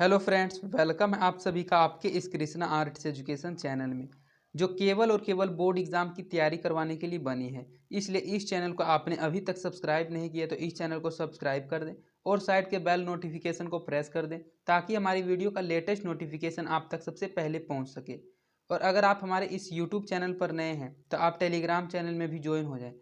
Hello friends, welcome है आप सभी का आपके इस कृष्णा आर्ट्स एजुकेशन चैनल में, जो केवल और केवल बोर्ड एग्जाम की तैयारी करवाने के लिए बनी है। इसलिए इस चैनल को आपने अभी तक सब्सक्राइब नहीं किया तो इस चैनल को सब्सक्राइब कर दें और साइड के बेल नोटिफिकेशन को प्रेस कर दें ताकि हमारी वीडियो का लेटेस्ट नोटिफिकेशन आप तक सबसे पहले पहुँच सके। और अगर आप हमारे इस यूट्यूब चैनल पर नए हैं तो आप टेलीग्राम चैनल में भी ज्वाइन हो जाएं।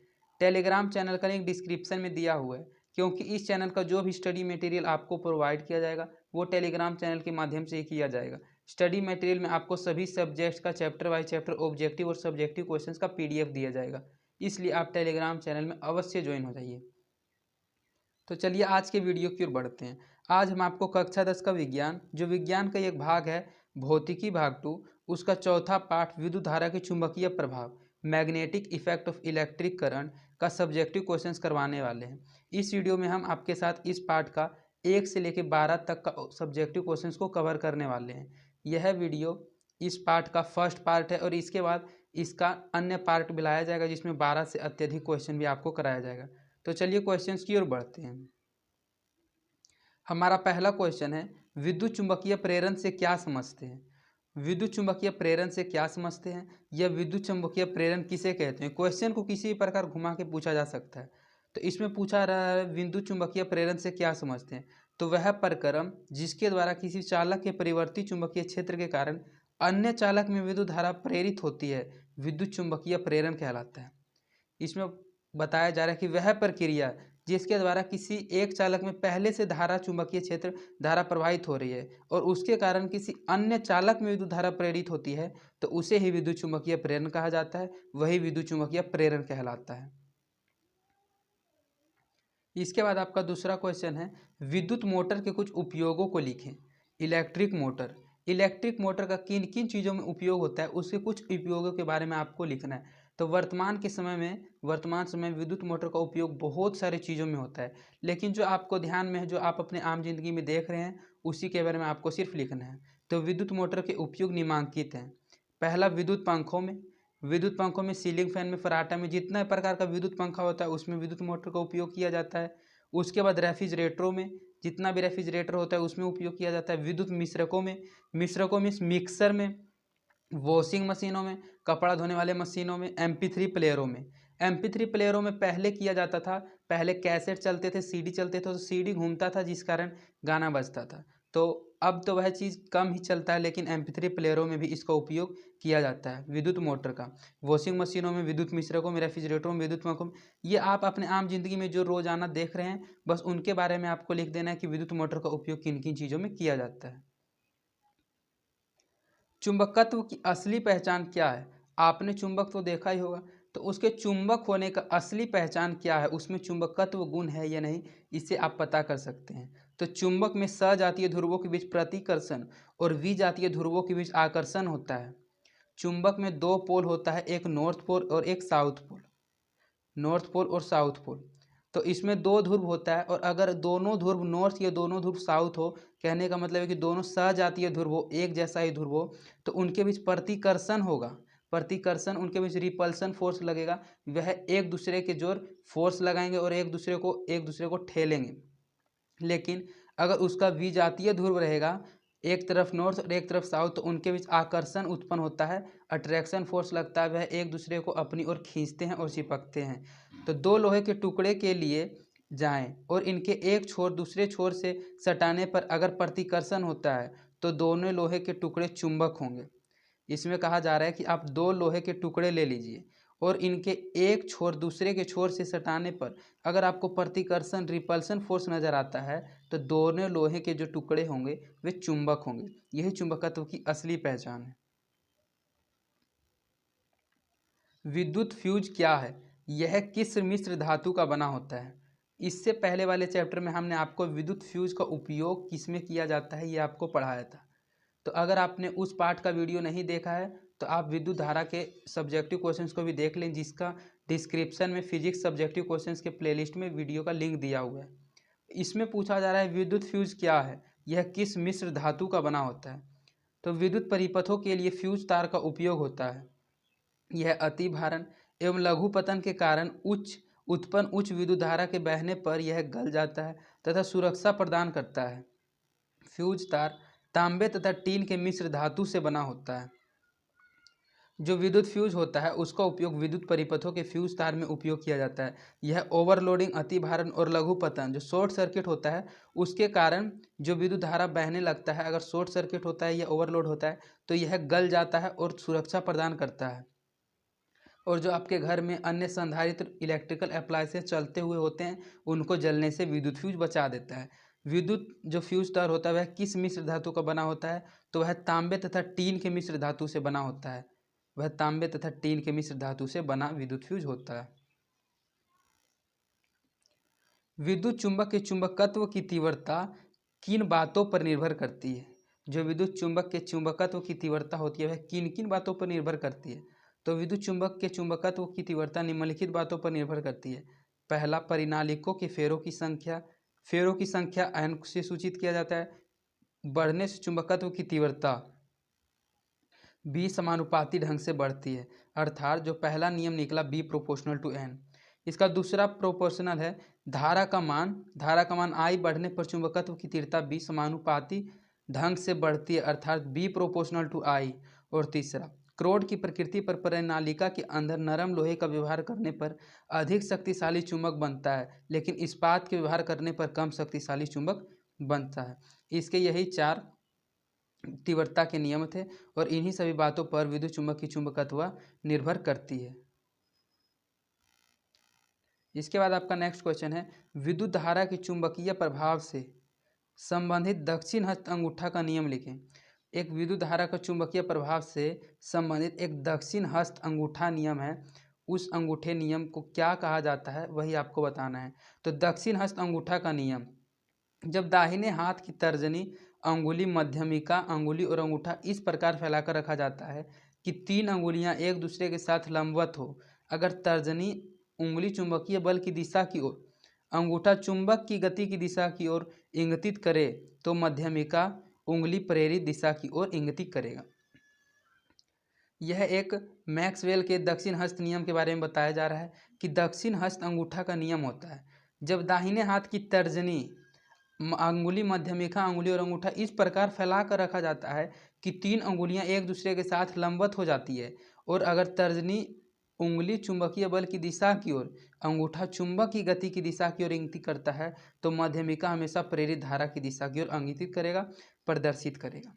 टेलीग्राम चैनल का लिंक डिस्क्रिप्शन में दिया हुआ है, क्योंकि इस चैनल का जो भी स्टडी मटेरियल आपको प्रोवाइड किया जाएगा वो टेलीग्राम चैनल के माध्यम से ही किया जाएगा। स्टडी मटेरियल में आपको सभी सब्जेक्ट्स का चैप्टर बाय चैप्टर ऑब्जेक्टिव और सब्जेक्टिव क्वेश्चंस का पीडीएफ दिया जाएगा, इसलिए आप टेलीग्राम चैनल में अवश्य ज्वाइन हो जाइए। तो चलिए आज के वीडियो की ओर बढ़ते हैं। आज हम आपको कक्षा 10 का विज्ञान, जो विज्ञान का एक भाग है भौतिकी भाग 2, उसका चौथा पाठ विद्युत धारा के चुंबकीय प्रभाव, magnetic effect of electric current का सब्जेक्टिव क्वेश्चंस करवाने वाले हैं। इस वीडियो में हम आपके साथ इस पाठ का 1 से लेकर 12 तक का सब्जेक्टिव क्वेश्चंस को कवर करने वाले हैं। यह वीडियो इस पाठ का फर्स्ट पार्ट है और इसके बाद इसका अन्य पार्ट भी लाया जाएगा जिसमें 12 से अत्यधिक क्वेश्चन भी आपको कराया जाएगा। तो चलिए क्वेश्चंस की ओर बढ़ते हैं। हमारा पहला क्वेश्चन है, विद्युत चुंबकीय प्रेरण से क्या समझते हैं। विद्युत चुंबकीय प्रेरण से क्या समझते हैं, यह विद्युत चुंबकीय प्रेरण किसे कहते हैं। क्वेश्चन को किसी भी प्रकार घुमा के पूछा जा सकता है। तो इसमें पूछा रहा है विद्युत चुंबकीय प्रेरण से क्या समझते हैं, तो वह प्रक्रम जिसके द्वारा किसी चालक के परिवर्ती चुंबकीय क्षेत्र के कारण अन्य चालक में विद्युत धारा प्रेरित होती है, विद्युत चुंबकीय प्रेरण कहलाता है। इसमें बताया जा रहा है कि वह प्रक्रिया जिसके द्वारा किसी एक चालक में पहले से धारा चुंबकीय क्षेत्र धारा प्रवाहित हो रही है और उसके कारण किसी अन्य चालक में विद्युत धारा प्रेरित होती है, तो उसे ही विद्युत चुंबकीय प्रेरण कहा जाता है, वही विद्युत चुंबकीय प्रेरण कहलाता है। इसके बाद आपका दूसरा क्वेश्चन है, विद्युत मोटर के कुछ उपयोगों को लिखें। इलेक्ट्रिक मोटर का किन किन चीज़ों में उपयोग होता है, उसके कुछ उपयोगों के बारे में आपको लिखना है। तो वर्तमान समय में विद्युत मोटर का उपयोग बहुत सारी चीज़ों में होता है, लेकिन जो आपको ध्यान में है, जो आप अपने आम जिंदगी में देख रहे हैं, उसी के बारे में आपको सिर्फ लिखना है। तो विद्युत मोटर के उपयोग निम्नलिखित हैं। पहला, विद्युत पंखों में सीलिंग फैन में फराटा में जितना प्रकार का विद्युत पंखा होता है उसमें विद्युत मोटर का उपयोग किया जाता है। उसके बाद रेफ्रिजरेटरों में, जितना भी रेफ्रिजरेटर होता है उसमें उपयोग किया जाता है। विद्युत मिश्रकों में मिक्सर में, वॉशिंग मशीनों में, कपड़ा धोने वाले मशीनों में, MP3 प्लेयरों में पहले किया जाता था। पहले कैसेट चलते थे, सीडी चलते थे, तो सीडी घूमता था जिस कारण गाना बजता था। तो अब तो वह चीज़ कम ही चलता है, लेकिन MP3 प्लेयरों में भी इसका उपयोग किया जाता है विद्युत मोटर का। वॉशिंग मशीनों में, विद्युत मिश्रकों में, रेफ्रिजरेटरों में, विद्युत पंखों में, ये आप अपने आम जिंदगी में जो रोजाना देख रहे हैं, बस उनके बारे में आपको लिख देना है कि विद्युत मोटर का उपयोग किन किन चीज़ों में किया जाता है। चुंबकत्व की असली पहचान क्या है। आपने चुंबक तो देखा ही होगा, तो उसके चुंबक होने का असली पहचान क्या है, उसमें चुंबकत्व गुण है या नहीं, इसे आप पता कर सकते हैं। तो चुंबक में सजातीय ध्रुवों के बीच प्रतिकर्षण और विजातीय ध्रुवों के बीच आकर्षण होता है। चुंबक में दो पोल होता है, एक नॉर्थ पोल और एक साउथ पोल। तो इसमें दो ध्रुव होता है, और अगर दोनों ध्रुव नॉर्थ या दोनों ध्रुव साउथ हो, कहने का मतलब है कि दोनों सजातीय ध्रुव हो, एक जैसा ही ध्रुव हो, तो उनके बीच प्रतिकर्षण होगा। उनके बीच रिपल्सन फोर्स लगेगा। वह एक दूसरे के जोर फोर्स लगाएंगे और एक दूसरे को ठेलेंगे। लेकिन अगर उसका विजातीय ध्रुव रहेगा, एक तरफ नॉर्थ और एक तरफ साउथ, तो उनके बीच आकर्षण उत्पन्न होता है, अट्रैक्शन फोर्स लगता है, वह एक दूसरे को अपनी ओर खींचते हैं और चिपकते हैं। तो दो लोहे के टुकड़े के लिए जाएं और इनके एक छोर दूसरे छोर से सटाने पर अगर प्रतिकर्षण होता है तो दोनों लोहे के टुकड़े चुंबक होंगे। इसमें कहा जा रहा है कि आप दो लोहे के टुकड़े ले लीजिए और इनके एक छोर दूसरे के छोर से सटाने पर अगर आपको प्रतिकर्षण रिपल्सन फोर्स नज़र आता है, तो दोनों लोहे के जो टुकड़े होंगे वे चुंबक होंगे। यही चुंबकत्व की असली पहचान है। विद्युत फ्यूज क्या है, यह किस मिश्र धातु का बना होता है। इससे पहले वाले चैप्टर में हमने आपको विद्युत फ्यूज का उपयोग किसमें किया जाता है ये आपको पढ़ाया था। तो अगर आपने उस पार्ट का वीडियो नहीं देखा है तो आप विद्युत धारा के सब्जेक्टिव क्वेश्चंस को भी देख लें, जिसका डिस्क्रिप्शन में फिजिक्स सब्जेक्टिव क्वेश्चंस के प्लेलिस्ट में वीडियो का लिंक दिया हुआ है। इसमें पूछा जा रहा है विद्युत फ्यूज क्या है, यह किस मिश्र धातु का बना होता है। तो विद्युत परिपथों के लिए फ्यूज तार का उपयोग होता है। यह अति भारण एवं लघु पतन के कारण उच्च विद्युत धारा के बहने पर यह गल जाता है तथा सुरक्षा प्रदान करता है। फ्यूज तार तांबे तथा टीन के मिश्र धातु से बना होता है। जो विद्युत फ्यूज होता है उसका उपयोग विद्युत परिपथों के फ्यूज तार में उपयोग किया जाता है। यह ओवरलोडिंग, अतिभारण और लघु पतन, जो शॉर्ट सर्किट होता है उसके कारण जो विद्युत धारा बहने लगता है, अगर शॉर्ट सर्किट होता है या ओवरलोड होता है तो यह गल जाता है और सुरक्षा प्रदान करता है। और जो आपके घर में अन्य संधारित्र इलेक्ट्रिकल अप्लायंसेस चलते हुए होते हैं उनको जलने से विद्युत फ्यूज बचा देता है। विद्युत जो फ्यूज तार होता है वह किस मिश्र धातु का बना होता है? तो वह तांबे तथा टीन के मिश्र धातु से बना होता है। वह तांबे तथा टीन के मिश्र धातु से बना विद्युत फ्यूज होता है। विद्युत चुंबक के चुंबकत्व की तीव्रता किन बातों पर निर्भर करती है? जो विद्युत चुंबक के चुंबकत्व की तीव्रता होती है वह किन किन बातों पर निर्भर करती है? तो विद्युत चुंबक के चुंबकत्व की तीव्रता निम्नलिखित बातों पर निर्भर करती है। पहला, परिनालिकों के फेरों की संख्या। फेरों की संख्या N से सूचित किया जाता है। बढ़ने से चुंबकत्व की तीव्रता B समानुपाती ढंग से बढ़ती है, अर्थात जो पहला नियम निकला B प्रोपोर्शनल टू N। इसका दूसरा प्रोपोर्शनल है धारा का मान I बढ़ने पर चुंबकत्व की तीव्रता B समानुपाती ढंग से बढ़ती है, अर्थात B प्रोपोर्शनल टू I। और तीसरा, क्रोड की प्रकृति पर परिनालिका के अंदर नरम लोहे का व्यवहार करने पर अधिक शक्तिशाली चुंबक बनता है, लेकिन इस्पात के व्यवहार करने पर कम शक्तिशाली चुंबक बनता है। इसके यही 4 तीव्रता के नियम थे और इन्हीं सभी बातों पर विद्युत चुंबक की चुंबकत्व निर्भर करती है। इसके बाद आपका नेक्स्ट क्वेश्चन है, विद्युत धारा के चुंबकीय प्रभाव से संबंधित दक्षिण हस्त अंगूठा का नियम लिखें। एक विद्युत धारा का चुंबकीय प्रभाव से संबंधित एक दक्षिण हस्त अंगूठा नियम है, उस अंगूठे नियम को क्या कहा जाता है वही आपको बताना है। तो दक्षिण हस्त अंगूठा का नियम, जब दाहिने हाथ की तर्जनी, अंगुली, मध्यमिका अंगुली और अंगूठा इस प्रकार फैलाकर रखा जाता है कि 3 अंगुलियां एक दूसरे के साथ लंबवत हो। अगर तर्जनी उंगली चुंबकीय बल की दिशा की ओर, अंगूठा चुंबक की गति की दिशा की ओर इंगित करे तो मध्यमिका उंगली प्रेरित दिशा की ओर इंगित करेगा। यह एक मैक्सवेल के दक्षिण हस्त नियम के बारे में बताया जा रहा है कि दक्षिण हस्त अंगूठा का नियम होता है जब दाहिने हाथ की तर्जनी, अंगुली, मध्यमिका अंगुली और अंगूठा इस प्रकार फैला कर रखा जाता है कि 3 अंगुलियां एक दूसरे के साथ लंबवत हो जाती है। और अगर तर्जनी उंगली चुंबकीय बल की दिशा की ओर, अंगूठा चुंबक की गति की दिशा की ओर इंगित करता है तो मध्यमिका हमेशा प्रेरित धारा की दिशा की ओर इंगित करेगा, प्रदर्शित करेगा।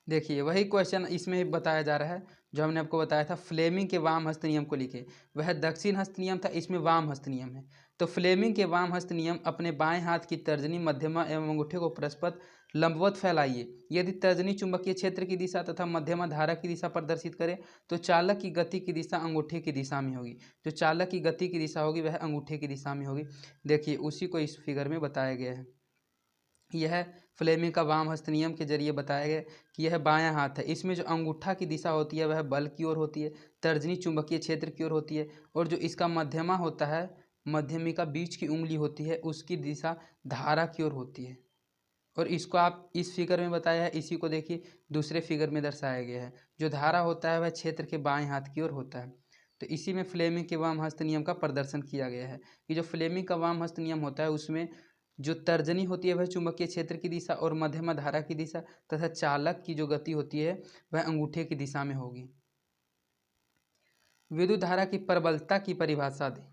देखिए वही क्वेश्चन इसमें बताया जा रहा है जो हमने आपको बताया था, फ्लेमिंग के वाम हस्त नियम को लिखे। वह दक्षिण हस्त नियम था, इसमें वाम हस्त नियम है। तो फ्लेमिंग के वाम हस्त नियम, अपने बाएं हाथ की तर्जनी, मध्यमा एवं अंगूठे को परस्पर लंबवत फैलाइए। यदि तर्जनी चुंबकीय क्षेत्र की दिशा तथा मध्यमा धारा की दिशा प्रदर्शित करे तो चालक की गति की दिशा अंगूठे की दिशा में होगी। जो चालक की गति की दिशा होगी वह अंगूठे की दिशा में होगी। देखिए उसी को इस फिगर में बताया गया है। यह फ्लेमिंग का वाम हस्त नियम के जरिए बताया गया कि यह बायां हाथ है, इसमें जो अंगूठा की दिशा होती है वह बल की ओर होती है, तर्जनी चुंबकीय क्षेत्र की ओर होती है, और जो इसका मध्यमा होता है, मध्यमिका बीच की उंगली होती है, उसकी दिशा धारा की ओर होती है। और इसको आप इस फिगर में बताया है, इसी को देखिए दूसरे फिगर में दर्शाया गया है। जो धारा होता है वह क्षेत्र के बाएं हाथ की ओर होता है। तो इसी में फ्लेमिंग के वाम हस्त नियम का प्रदर्शन किया गया है कि जो फ्लेमिंग का वाम हस्त नियम होता है उसमें जो तर्जनी होती है वह चुंबकीय क्षेत्र की दिशा और मध्यमा धारा की दिशा तथा चालक की जो गति होती है वह अंगूठे की दिशा में होगी। विद्युत धारा की प्रबलता की परिभाषा दें।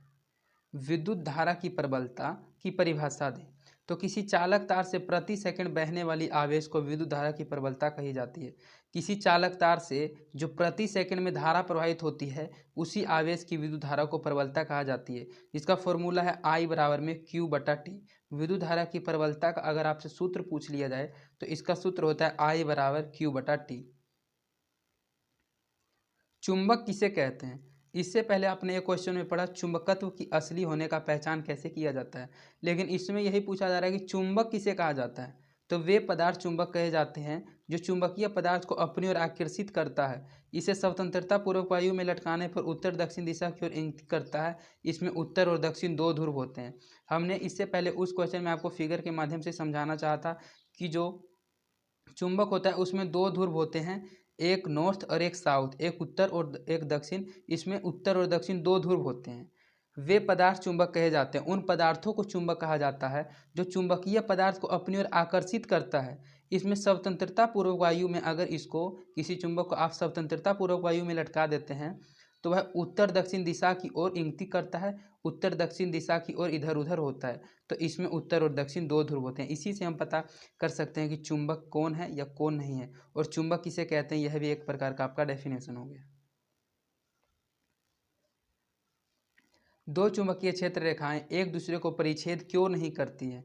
विद्युत धारा की प्रबलता की परिभाषा दें। तो किसी चालक तार से प्रति सेकंड बहने वाली आवेश को विद्युत धारा की प्रबलता कही जाती है। किसी चालक तार से जो प्रति सेकंड में धारा प्रवाहित होती है उसी आवेश की विद्युत धारा को प्रबलता कहा जाती है। इसका फॉर्मूला है I बराबर में Q/T। विद्युत धारा की प्रबलता का अगर आपसे सूत्र पूछ लिया जाए तो इसका सूत्र होता है I बराबर Q/T। चुंबक किसे कहते हैं? इससे पहले आपने एक क्वेश्चन में पढ़ा चुंबकत्व की असली होने का पहचान कैसे किया जाता है, लेकिन इसमें यही पूछा जा रहा है कि चुंबक किसे कहा जाता है। तो वे पदार्थ चुंबक कहे जाते हैं जो चुंबकीय पदार्थ को अपनी ओर आकर्षित करता है। इसे स्वतंत्रता पूर्वक वायु में लटकाने पर उत्तर दक्षिण दिशा की ओर इंगित करता है। इसमें उत्तर और दक्षिण 2 ध्रुव होते हैं। हमने इससे पहले उस क्वेश्चन में आपको फिगर के माध्यम से समझाना चाहा था कि जो चुंबक होता है उसमें 2 ध्रुव होते हैं, एक नॉर्थ और एक साउथ, एक उत्तर और एक दक्षिण। इसमें उत्तर और दक्षिण 2 ध्रुव होते हैं। वे पदार्थ चुंबक कहे जाते हैं। उन पदार्थों को चुंबक कहा जाता है जो चुंबकीय पदार्थ को अपनी ओर आकर्षित करता है। इसमें स्वतंत्रता पूर्वक वायु में, अगर इसको किसी चुंबक को आप स्वतंत्रता पूर्वक वायु में लटका देते हैं तो वह उत्तर दक्षिण दिशा की ओर इंगित करता है, उत्तर दक्षिण दिशा की ओर इधर उधर होता है। तो इसमें उत्तर और दक्षिण दो ध्रुव होते हैं। इसी से हम पता कर सकते हैं कि चुंबक कौन है या कौन नहीं है, और चुंबक किसे कहते हैं, यह भी एक प्रकार का आपका डेफिनेशन हो गया। दो चुंबकीय क्षेत्र रेखाएं एक दूसरे को परिच्छेद क्यों नहीं करती है?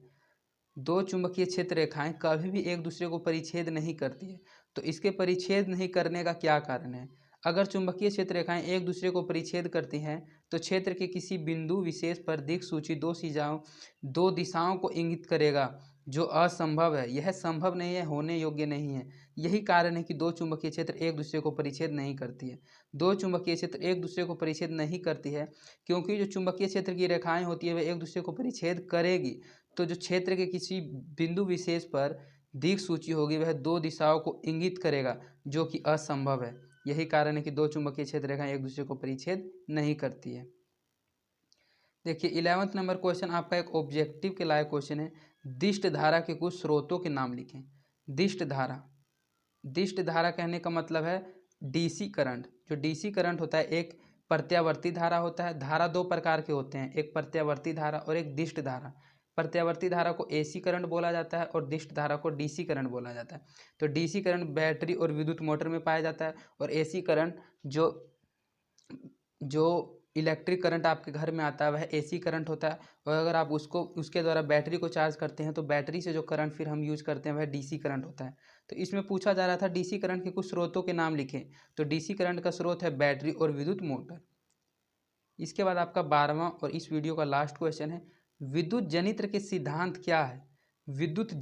दो चुंबकीय क्षेत्र रेखाएं कभी भी एक दूसरे को परिच्छेद नहीं करती है। तो इसके परिच्छेद नहीं करने का क्या कारण है? अगर चुंबकीय क्षेत्र रेखाएं एक दूसरे को परिच्छेद करती हैं तो क्षेत्र के किसी बिंदु विशेष पर दिक्सूची दो दिशाओं को इंगित करेगा, जो असंभव है। यह संभव नहीं है, होने योग्य नहीं है। यही कारण है कि दो चुंबकीय क्षेत्र एक दूसरे को परिच्छेद नहीं करती है। दो चुंबकीय क्षेत्र एक दूसरे को परिच्छेद नहीं करती है क्योंकि जो चुंबकीय क्षेत्र की रेखाएं होती है वह एक दूसरे को परिच्छेद करेगी, तो जो क्षेत्र के किसी बिंदु विशेष पर दिक्सूची होगी वह दो दिशाओं को इंगित करेगा, जो कि असंभव है। यही कारण है कि दो चुंबकीय क्षेत्र रेखाएं एक दूसरे को परिच्छेद नहीं करती है। देखिए 11वां नंबर क्वेश्चन आपका एक ऑब्जेक्टिव के लायक क्वेश्चन है। दिष्ट धारा के कुछ स्रोतों के नाम लिखें। दिष्ट धारा कहने का मतलब है डीसी करंट। जो डीसी करंट होता है एक प्रत्यावर्ती धारा होता है। धारा दो प्रकार के होते हैं, एक प्रत्यावर्ती धारा और एक दिष्ट धारा। प्रत्यावर्ती धारा को एसी करंट बोला जाता है और दिष्ट धारा को डीसी करंट बोला जाता है। तो डीसी करंट बैटरी और विद्युत मोटर में पाया जाता है, और एसी करंट जो इलेक्ट्रिक करंट आपके घर में आता है वह एसी करंट होता है। और अगर आप उसके द्वारा बैटरी को चार्ज करते हैं तो बैटरी से जो करंट फिर हम यूज करते हैं वह डीसी करंट होता है। तो इसमें पूछा जा रहा था डीसी करंट के कुछ स्रोतों के नाम लिखें। तो डीसी करंट का स्रोत है बैटरी और विद्युत मोटर। इसके बाद आपका 12वां और इस वीडियो का लास्ट क्वेश्चन है, विद्युत जनित्र के सिद्धांत क्या है? विद्युत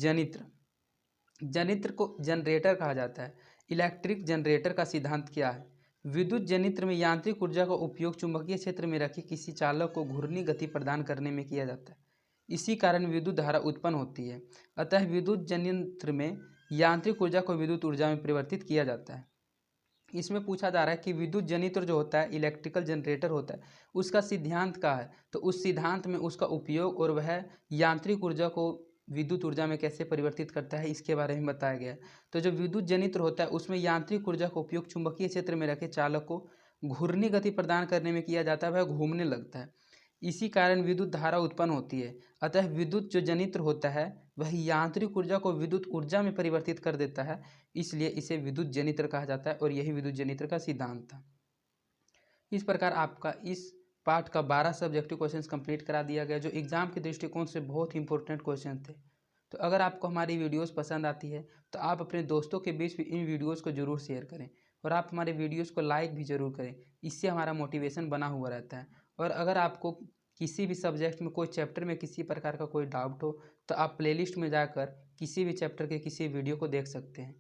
जनित्र को जनरेटर कहा जाता है। इलेक्ट्रिक जनरेटर का सिद्धांत क्या है? विद्युत जनित्र में यांत्रिक ऊर्जा का उपयोग चुंबकीय क्षेत्र में रखे किसी चालक को घूर्णी गति प्रदान करने में किया जाता है। इसी कारण विद्युत धारा उत्पन्न होती है। अतः विद्युत जनित्र में यांत्रिक ऊर्जा को विद्युत ऊर्जा में परिवर्तित किया जाता है। इसमें पूछा जा रहा है कि विद्युत जनित्र जो होता है, इलेक्ट्रिकल जनरेटर होता है, उसका सिद्धांत क्या है? तो उस सिद्धांत में उसका उपयोग और वह यांत्रिक ऊर्जा को विद्युत ऊर्जा में कैसे परिवर्तित करता है इसके बारे में बताया गया है। तो जो विद्युत जनित्र होता है उसमें यांत्रिक ऊर्जा का उपयोग चुंबकीय क्षेत्र में रखे चालक को घूर्णी गति प्रदान करने में किया जाता है, वह घूमने लगता है। इसी कारण विद्युत धारा उत्पन्न होती है। अतः विद्युत जो जनित्र होता है वह यांत्रिक ऊर्जा को विद्युत ऊर्जा में परिवर्तित कर देता है, इसलिए इसे विद्युत जनित्र कहा जाता है, और यही विद्युत जनित्र का सिद्धांत था। इस प्रकार आपका इस पार्ट का 12 सब्जेक्टिव क्वेश्चंस कंप्लीट करा दिया गया, जो एग्जाम के दृष्टिकोण से बहुत इंपॉर्टेंट क्वेश्चन थे। तो अगर आपको हमारी वीडियोस पसंद आती है तो आप अपने दोस्तों के बीच भी इन वीडियोस को जरूर शेयर करें, और आप हमारे वीडियोस को लाइक भी जरूर करें। इससे हमारा मोटिवेशन बना हुआ रहता है। और अगर आपको किसी भी सब्जेक्ट में, कोई चैप्टर में किसी प्रकार का कोई डाउट हो तो आप प्लेलिस्ट में जाकर किसी भी चैप्टर के किसी वीडियो को देख सकते हैं।